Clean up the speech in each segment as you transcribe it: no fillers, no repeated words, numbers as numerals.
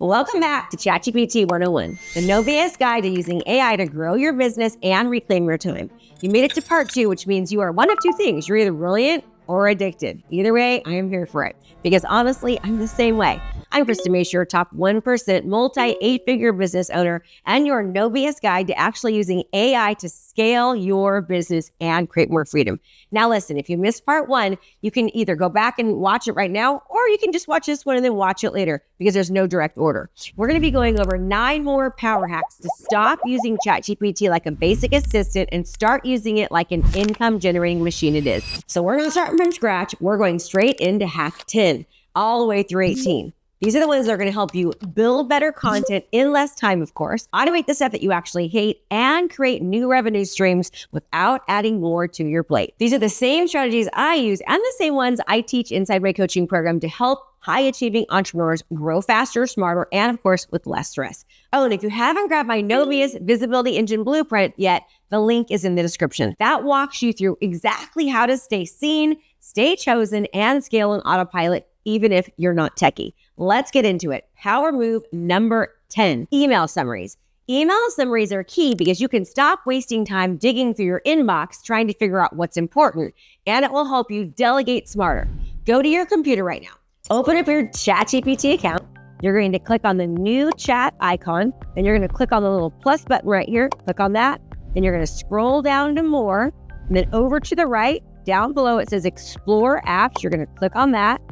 Welcome back to ChatGPT 101, the no BS guide to using AI to grow your business and reclaim your time. You made it to part 2, which means you are one of two things. You're either brilliant or addicted. Either way, I am here for it because honestly, I'm the same way. I'm Krista, Mashore, top 1% multi-8-figure business owner, and your no BS guide to actually using AI to scale your business and create more freedom. Now listen, if you missed part 1, you can either go back and watch it right now, or you can just watch this one and then watch it later because there's no direct order. We're going to be going over 9 more power hacks to stop using ChatGPT like a basic assistant and start using it like an income generating machine it is. So we're not starting from scratch. We're going straight into hack 10 all the way through 18. These are the ones that are going to help you build better content in less time, of course, automate the stuff that you actually hate, and create new revenue streams without adding more to your plate. These are the same strategies I use and the same ones I teach inside my coaching program to help high-achieving entrepreneurs grow faster, smarter, and of course, with less stress. Oh, and if you haven't grabbed my No BS Visibility Engine Blueprint yet, the link is in the description. That walks you through exactly how to stay seen, stay chosen, and scale on autopilot, even if you're not techie. Let's get into it. Power move number 10, email summaries. Email summaries are key because you can stop wasting time digging through your inbox trying to figure out what's important, and it will help you delegate smarter. Go to your computer right now. Open up your ChatGPT account. You're going to click on the new chat icon, and you're going to click on the little plus button right here. Click on that. Then you're going to scroll down to more, and then over to the right, down below it says explore apps. You're going to click on that.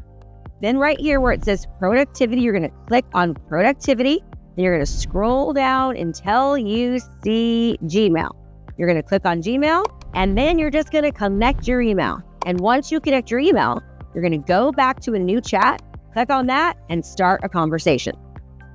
Then right here where it says productivity, you're going to click on productivity. Then you're going to scroll down until you see Gmail. You're going to click on Gmail, and then you're just going to connect your email. And once you connect your email, you're going to go back to a new chat, click on that, and start a conversation.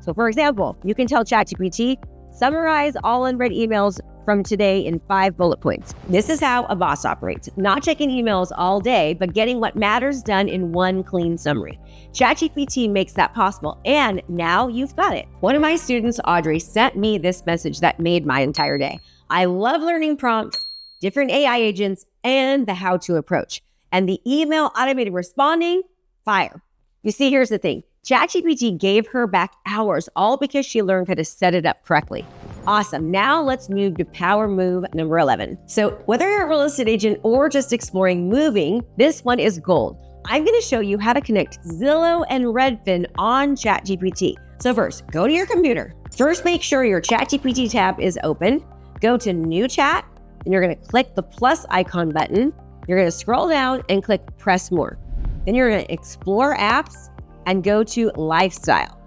So for example, you can tell ChatGPT, summarize all unread emails from today in 5 bullet points. This is how a boss operates, not checking emails all day, but getting what matters done in one clean summary. ChatGPT makes that possible, and now you've got it. One of my students, Audrey, sent me this message that made my entire day. I love learning prompts, different AI agents, and the how-to approach. And the email automated responding, fire. You see, here's the thing. ChatGPT gave her back hours, all because she learned how to set it up correctly. Awesome. Now let's move to power move number 11. So whether you're a real estate agent or just exploring moving, this one is gold. I'm going to show you how to connect Zillow and Redfin on ChatGPT. So first, go to your computer. First, make sure your ChatGPT tab is open. Go to new chat, and you're going to click the plus icon button. You're going to scroll down and click press more. Then you're going to explore apps and go to lifestyle.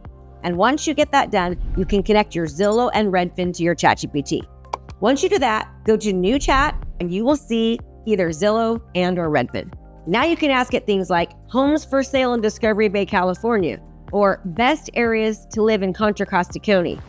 And once you get that done, you can connect your Zillow and Redfin to your ChatGPT. Once you do that, go to new chat and you will see either Zillow and or Redfin. Now you can ask it things like homes for sale in Discovery Bay, California, or best areas to live in Contra Costa County.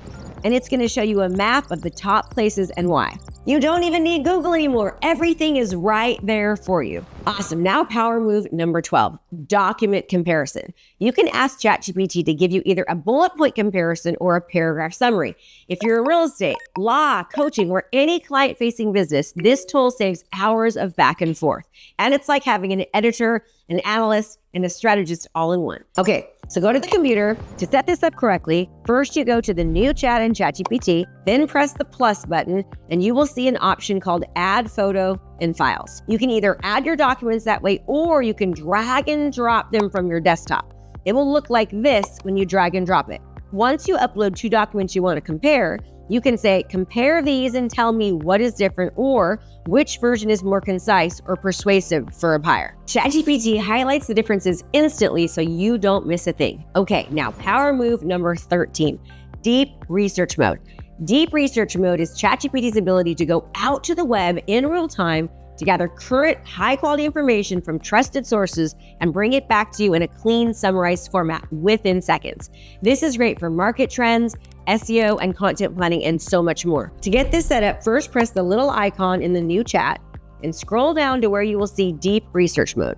And it's going to show you a map of the top places and why. You don't even need Google anymore. Everything is right there for you. Awesome. Now power move number 12, document comparison. You can ask ChatGPT to give you either a bullet point comparison or a paragraph summary. If you're in real estate, law, coaching, or any client-facing business, this tool saves hours of back and forth. And it's like having an editor, an analyst, and a strategist all in one. Okay, so go to the computer. To set this up correctly, first you go to the new chat in ChatGPT, then press the plus button, and you will see an option called Add Photo and Files. You can either add your documents that way, or you can drag and drop them from your desktop. It will look like this when you drag and drop it. Once you upload 2 documents you want to compare, you can say, compare these and tell me what is different or which version is more concise or persuasive for a buyer. ChatGPT highlights the differences instantly so you don't miss a thing. Okay, now power move number 13, deep research mode. Deep research mode is ChatGPT's ability to go out to the web in real time to gather current, high-quality information from trusted sources and bring it back to you in a clean, summarized format within seconds. This is great for market trends, SEO, and content planning, and so much more. To get this set up, first press the little icon in the new chat and scroll down to where you will see Deep Research Mode.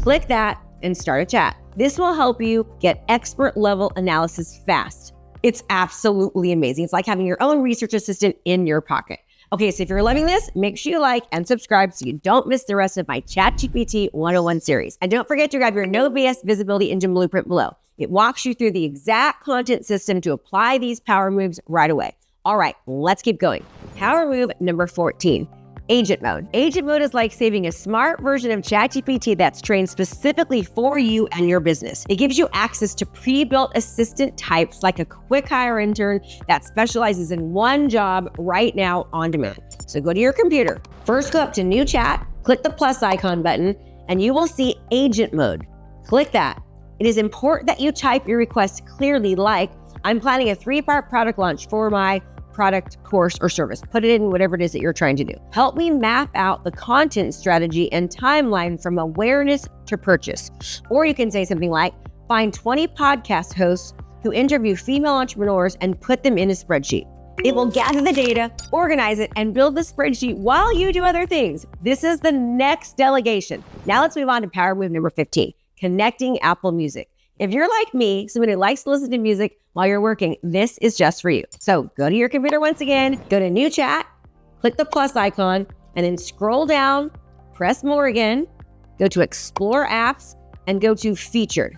Click that and start a chat. This will help you get expert-level analysis fast. It's absolutely amazing. It's like having your own research assistant in your pocket. Okay, so if you're loving this, make sure you like and subscribe so you don't miss the rest of my ChatGPT 101 series. And don't forget to grab your No BS Visibility Engine Blueprint below. It walks you through the exact content system to apply these power moves right away. All right, let's keep going. Power move number 14. Agent mode. Agent mode is like saving a smart version of ChatGPT that's trained specifically for you and your business. It gives you access to pre-built assistant types like a quick hire intern that specializes in one job right now on demand. So go to your computer. First, go up to New Chat, click the plus icon button, and you will see Agent mode. Click that. It is important that you type your request clearly, like, I'm planning a 3-part product launch for my product, course, or service. Put it in whatever it is that you're trying to do. Help me map out the content strategy and timeline from awareness to purchase. Or you can say something like, find 20 podcast hosts who interview female entrepreneurs and put them in a spreadsheet. It will gather the data, organize it, and build the spreadsheet while you do other things. This is the next delegation. Now let's move on to power move number 15, connecting Apple Music. If you're like me, someone who likes to listen to music while you're working, this is just for you. So go to your computer once again, go to New Chat, click the plus icon, and then scroll down, press more again, go to Explore Apps, and go to Featured.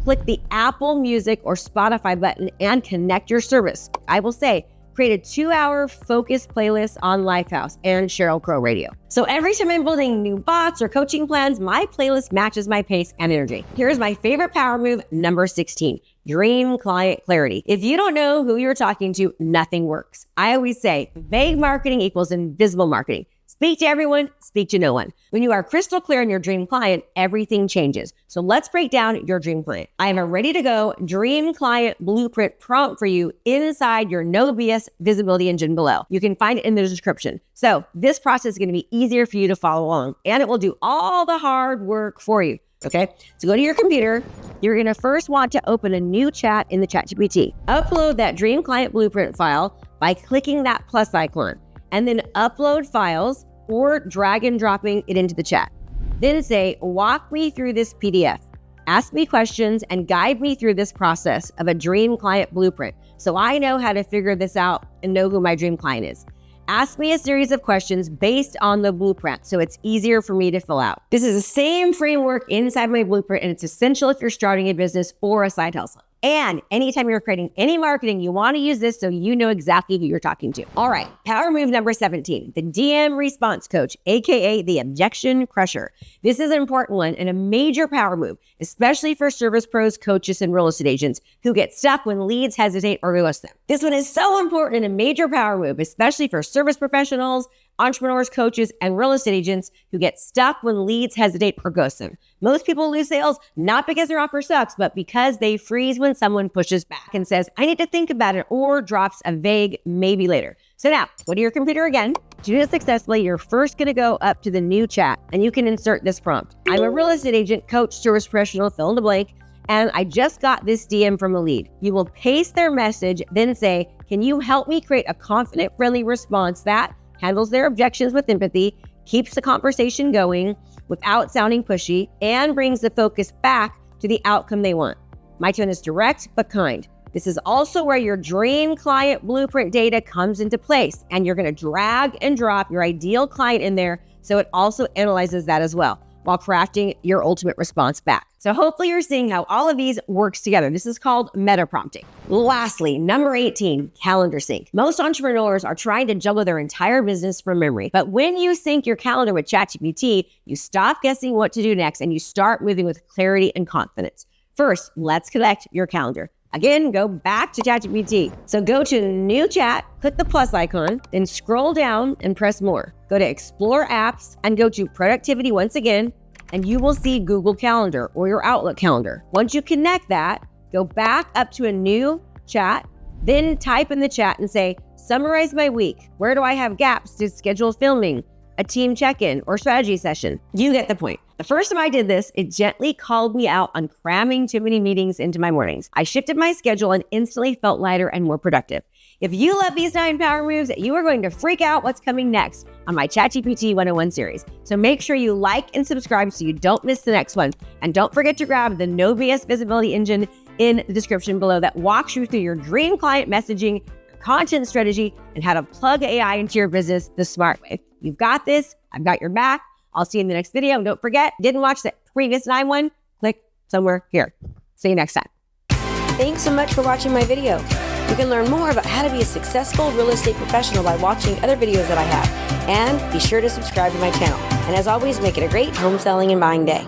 Click the Apple Music or Spotify button and connect your service. I will say, create a 2-hour focused playlist on Lifehouse and Sheryl Crow Radio. So every time I'm building new bots or coaching plans, my playlist matches my pace and energy. Here's my favorite power move, number 16, dream client clarity. If you don't know who you're talking to, nothing works. I always say vague marketing equals invisible marketing. Speak to everyone, speak to no one. When you are crystal clear on your dream client, everything changes. So let's break down your dream client. I have a ready to go dream client blueprint prompt for you inside your No BS visibility engine below. You can find it in the description. So this process is going to be easier for you to follow along, and it will do all the hard work for you. Okay, so go to your computer. You're going to first want to open a new chat in the ChatGPT. Upload that dream client blueprint file by clicking that plus icon, and then upload files or drag and dropping it into the chat. Then say, walk me through this PDF. Ask me questions and guide me through this process of a dream client blueprint so I know how to figure this out and know who my dream client is. Ask me a series of questions based on the blueprint so it's easier for me to fill out. This is the same framework inside my blueprint, and it's essential if you're starting a business or a side hustle. And anytime you're creating any marketing, you want to use this so you know exactly who you're talking to. All right, power move number 17, the DM response coach, aka the objection crusher. This is an important one and a major power move, especially for service pros, coaches, and real estate agents who get stuck when leads hesitate or ghost them. This one is so important and a major power move, especially for service professionals, entrepreneurs, coaches, and real estate agents who get stuck when leads hesitate or ghost them. Most people lose sales not because their offer sucks, but because they freeze when someone pushes back and says, I need to think about it, or drops a vague maybe later. So now, go to your computer again. To do this successfully, you're first going to go up to the new chat, and you can insert this prompt. I'm a real estate agent, coach, service professional, fill in the blank, and I just got this DM from a lead. You will paste their message, then say, can you help me create a confident, friendly response that handles their objections with empathy, keeps the conversation going without sounding pushy, and brings the focus back to the outcome they want. My tone is direct but kind. This is also where your dream client blueprint data comes into place, and you're going to drag and drop your ideal client in there so it also analyzes that as well while crafting your ultimate response back. So hopefully you're seeing how all of these works together. This is called meta prompting. Lastly, number 18, calendar sync. Most entrepreneurs are trying to juggle their entire business from memory. But when you sync your calendar with ChatGPT, you stop guessing what to do next and you start moving with clarity and confidence. First, let's connect your calendar. Again, go back to ChatGPT. So go to New Chat, click the plus icon, then scroll down and press more. Go to Explore Apps and go to Productivity once again, and you will see Google Calendar or your Outlook calendar. Once you connect that, go back up to a new chat, then type in the chat and say, summarize my week. Where do I have gaps to schedule filming, a team check-in, or strategy session? You get the point. The first time I did this, it gently called me out on cramming too many meetings into my mornings. I shifted my schedule and instantly felt lighter and more productive. If you love these 9 power moves, you are going to freak out what's coming next on my ChatGPT 101 series. So make sure you like and subscribe so you don't miss the next one. And don't forget to grab the No BS Visibility Engine in the description below that walks you through your dream client messaging, content strategy, and how to plug AI into your business the smart way. You've got this. I've got your back. I'll see you in the next video. And don't forget, didn't watch the previous 9 one? Click somewhere here. See you next time. Thanks so much for watching my video. You can learn more about how to be a successful real estate professional by watching other videos that I have. And be sure to subscribe to my channel. And as always, make it a great home selling and buying day.